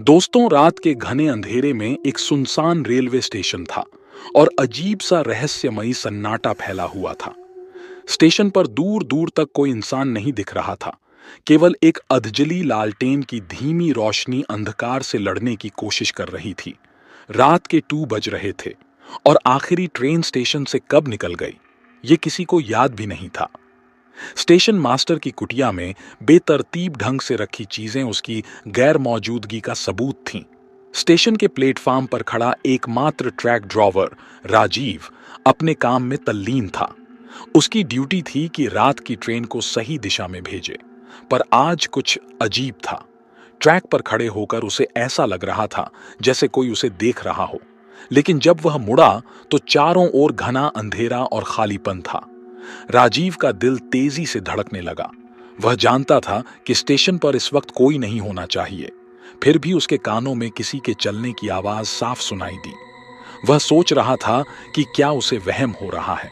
दोस्तों, रात के घने अंधेरे में एक सुनसान रेलवे स्टेशन था और अजीब सा रहस्यमयी सन्नाटा फैला हुआ था। स्टेशन पर दूर दूर तक कोई इंसान नहीं दिख रहा था। केवल एक अधजली लालटेन की धीमी रोशनी अंधकार से लड़ने की कोशिश कर रही थी। रात के 2 बज रहे थे और आखिरी ट्रेन स्टेशन से कब निकल गई, ये किसी को याद भी नहीं था। स्टेशन मास्टर की कुटिया में बेतरतीब ढंग से रखी चीजें उसकी गैर मौजूदगी का सबूत थीं। स्टेशन के प्लेटफार्म पर खड़ा एकमात्र ट्रैक ड्राइवर राजीव अपने काम में तल्लीन था। उसकी ड्यूटी थी कि रात की ट्रेन को सही दिशा में भेजे, पर आज कुछ अजीब था। ट्रैक पर खड़े होकर उसे ऐसा लग रहा था जैसे कोई उसे देख रहा हो, लेकिन जब वह मुड़ा तो चारों ओर घना अंधेरा और खालीपन था। राजीव का दिल तेजी से धड़कने लगा। वह जानता था कि स्टेशन पर इस वक्त कोई नहीं होना चाहिए, फिर भी उसके कानों में किसी के चलने की आवाज साफ सुनाई दी। वह सोच रहा था कि क्या उसे वहम हो रहा है।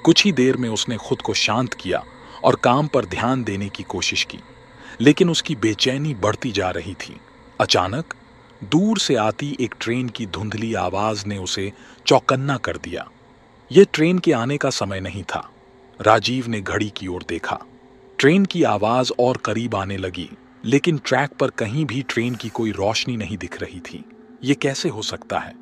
कुछ ही देर में उसने खुद को शांत किया और काम पर ध्यान देने की कोशिश की, लेकिन उसकी बेचैनी बढ़ती जा रही थी। अचानक दूर से आती एक ट्रेन की धुंधली आवाज ने उसे चौकन्ना कर दिया। यह ट्रेन के आने का समय नहीं था। राजीव ने घड़ी की ओर देखा। ट्रेन की आवाज और करीब आने लगी, लेकिन ट्रैक पर कहीं भी ट्रेन की कोई रोशनी नहीं दिख रही थी। ये कैसे हो सकता है?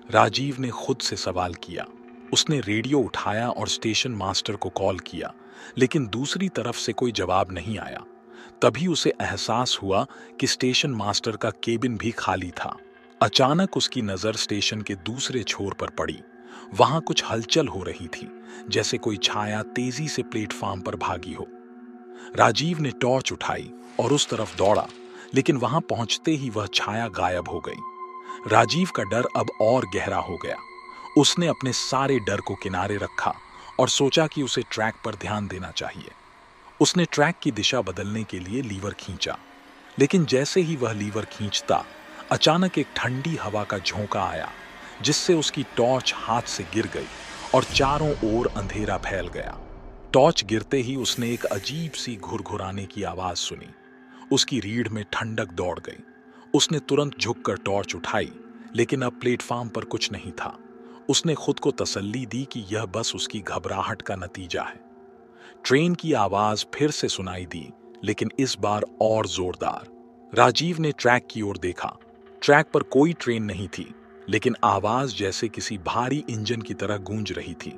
राजीव ने खुद से सवाल किया। उसने रेडियो उठाया और स्टेशन मास्टर को कॉल किया, लेकिन दूसरी तरफ से कोई जवाब नहीं आया। तभी उसे एहसास हुआ कि स्टेशन मास्टर का केबिन भी खाली था। अचानक उसकी नजर स्टेशन के दूसरे छोर पर पड़ी। वहां कुछ हलचल हो रही थी, जैसे कोई छाया तेजी से प्लेटफार्म पर भागी हो। राजीव ने टॉर्च उठाई और उस तरफ दौड़ा, लेकिन वहां पहुंचते ही वह छाया गायब हो गई। राजीव का डर अब और गहरा हो गया। उसने अपने सारे डर को किनारे रखा और सोचा कि उसे ट्रैक पर ध्यान देना चाहिए। उसने ट्रैक की दिशा बदलने के लिए लीवर खींचा, लेकिन जैसे ही वह लीवर खींचता, अचानक एक ठंडी हवा का झोंका आया, जिससे उसकी टॉर्च हाथ से गिर गई और चारों ओर अंधेरा फैल गया। टॉर्च गिरते ही उसने एक अजीब सी घुरघुराने की आवाज सुनी। उसकी रीढ़ में ठंडक दौड़ गई। उसने तुरंत झुककर टॉर्च उठाई, लेकिन अब प्लेटफार्म पर कुछ नहीं था। उसने खुद को तसल्ली दी कि यह बस उसकी घबराहट का नतीजा है। ट्रेन की आवाज फिर से सुनाई दी, लेकिन इस बार और जोरदार। राजीव ने ट्रैक की ओर देखा। ट्रैक पर कोई ट्रेन नहीं थी, लेकिन आवाज जैसे किसी भारी इंजन की तरह गूंज रही थी।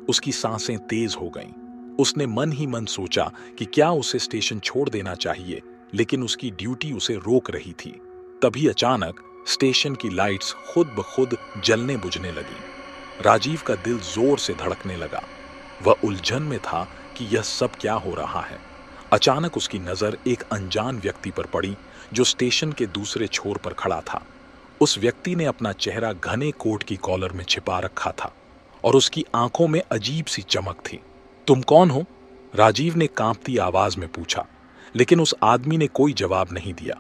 उसकी सांसें तेज हो गईं। उसने मन ही मन सोचा कि क्या उसे स्टेशन छोड़ देना चाहिए, लेकिन उसकी ड्यूटी उसे रोक रही थी। तभी अचानक स्टेशन की लाइट्स खुद ब खुद जलने बुझने लगी। राजीव का दिल जोर से धड़कने लगा। वह उलझन में था कि यह सब क्या हो रहा है। अचानक उसकी नजर एक अनजान व्यक्ति पर पड़ी, जो स्टेशन के दूसरे छोर पर खड़ा था। उस व्यक्ति ने अपना चेहरा घने कोट की कॉलर में छिपा रखा था और उसकी आंखों में अजीब सी चमक थी। तुम कौन हो? राजीव ने कांपती आवाज में पूछा, लेकिन उस आदमी ने कोई जवाब नहीं दिया।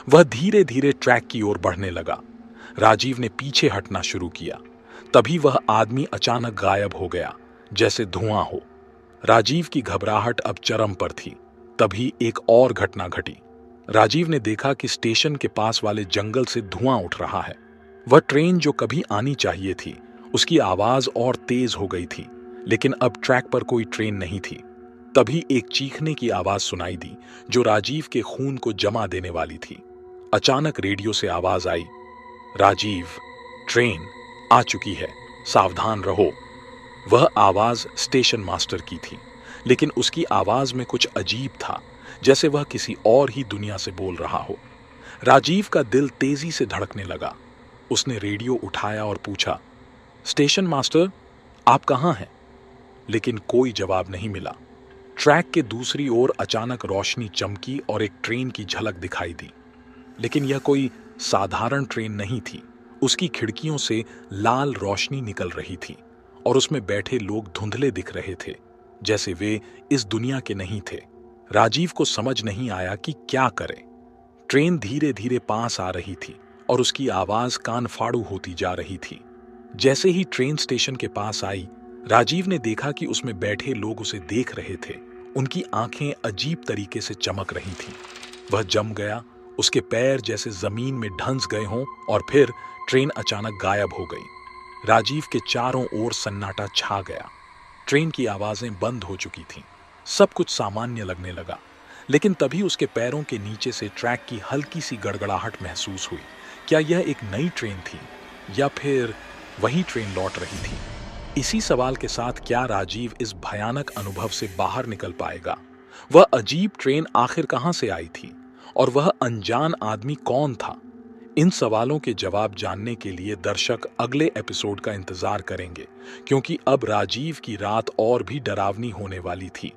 वह धीरे धीरे ट्रैक की ओर बढ़ने लगा। राजीव ने पीछे हटना शुरू किया। तभी वह आदमी अचानक गायब हो गया, जैसे धुआं हो। राजीव की घबराहट अब चरम पर थी। तभी एक और घटना घटी। राजीव ने देखा कि स्टेशन के पास वाले जंगल से धुआं उठ रहा है। वह ट्रेन जो कभी आनी चाहिए थी, उसकी आवाज और तेज हो गई थी, लेकिन अब ट्रैक पर कोई ट्रेन नहीं थी। तभी एक चीखने की आवाज सुनाई दी, जो राजीव के खून को जमा देने वाली थी। अचानक रेडियो से आवाज आई, राजीव, ट्रेन आ चुकी है, सावधान रहो। वह आवाज स्टेशन मास्टर की थी, लेकिन उसकी आवाज में कुछ अजीब था, जैसे वह किसी और ही दुनिया से बोल रहा हो। राजीव का दिल तेजी से धड़कने लगा। उसने रेडियो उठाया और पूछा, स्टेशन मास्टर, आप कहां हैं? लेकिन कोई जवाब नहीं मिला। ट्रैक के दूसरी ओर अचानक रोशनी चमकी और एक ट्रेन की झलक दिखाई दी, लेकिन यह कोई साधारण ट्रेन नहीं थी। उसकी खिड़कियों से लाल रोशनी निकल रही थी और उसमें बैठे लोग धुंधले दिख रहे थे, जैसे वे इस दुनिया के नहीं थे। राजीव को समझ नहीं आया कि क्या करे। ट्रेन धीरे धीरे पास आ रही थी और उसकी आवाज कान फाड़ू होती जा रही थी। जैसे ही ट्रेन स्टेशन के पास आई, राजीव ने देखा कि उसमें बैठे लोग उसे देख रहे थे। उनकी आंखें अजीब तरीके से चमक रही थीं। वह जम गया। उसके पैर जैसे जमीन में ढंस गए हों और फिर ट्रेन अचानक गायब हो गई। राजीव के चारों ओर सन्नाटा छा गया। ट्रेन की आवाजें बंद हो चुकी थीं। सब कुछ सामान्य लगने लगा, लेकिन तभी उसके पैरों के नीचे से ट्रैक की हल्की सी गड़गड़ाहट महसूस हुई। क्या यह एक नई ट्रेन थी या फिर वही ट्रेन लौट रही थी? इसी सवाल के साथ क्या राजीव इस भयानक अनुभव से बाहर निकल पाएगा? वह अजीब ट्रेन आखिर कहां से आई थी और वह अनजान आदमी कौन था? इन सवालों के जवाब जानने के लिए दर्शक अगले एपिसोड का इंतजार करेंगे, क्योंकि अब राजीव की रात और भी डरावनी होने वाली थी।